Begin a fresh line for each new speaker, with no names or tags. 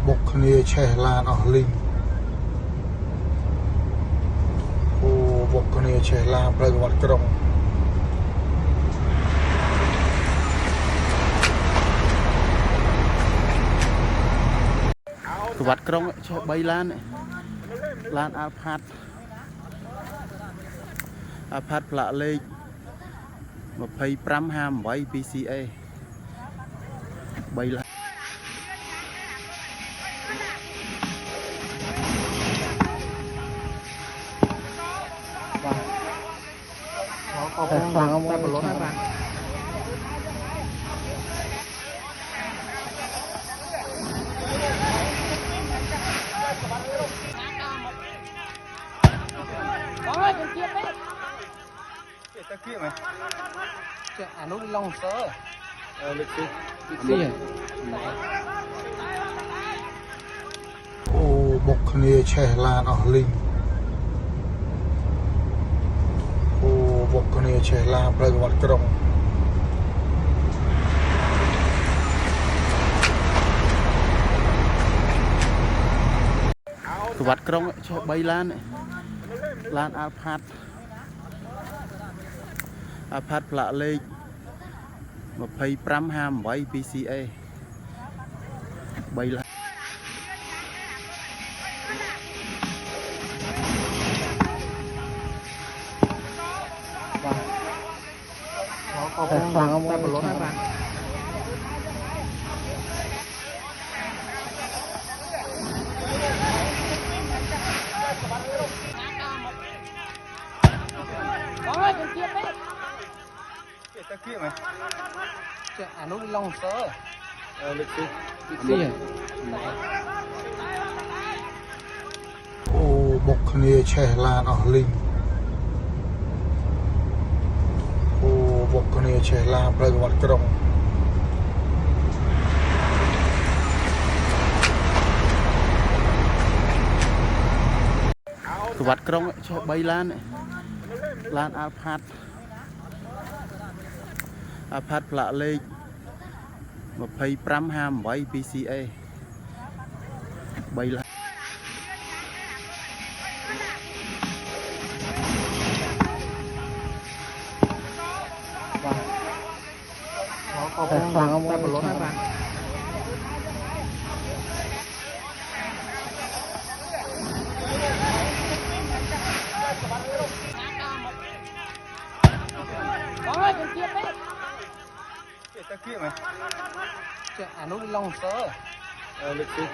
បុកគ្នាឆេះឡានអស់លីងអូបុកគ្នាឆេះឡានផ្លូវវត្តក្រុងវត្តក្រុងឆេះ3ឡានឡានអាល់ផាតផ្លាកលេខ2558 PCA 3ឡានអបស្វាងមកប្រឡូនហើយបាទអូយទៅទៀតទេទៅទៀតមែនចាអានោះឡុងសើលើកទីអូបុកគ្នាឆេះឡានអស់លីងបុកគ្នាឆេះឡានផ្លូវវត្តក្រុងវត្តក្រុងឆេះ3ឡានឡានអាល់ផាតផ្លាកលេខ2558 PCA 3ឡានអបស្វាងមកប្រឡូនហើយបាទអូយទៅទៀតទេទៅទៀតមែនចាអានោះឡុងសើលើកទីអូបុកគ្នាឆេះឡានអស់លីងបុកគ្នាឆេះឡានផ្លូវវត្តក្រុងវត្តក្រុងឆេះ3ឡានឡានអាល់ផាតផ្លាកលេខ2558 PCA 3ឡានអបស្វាងមកប្រឡូនហើយបាទអូយទៅទៀតទេទៅទៀតមែនចាអានោះឡុងសើលើកទី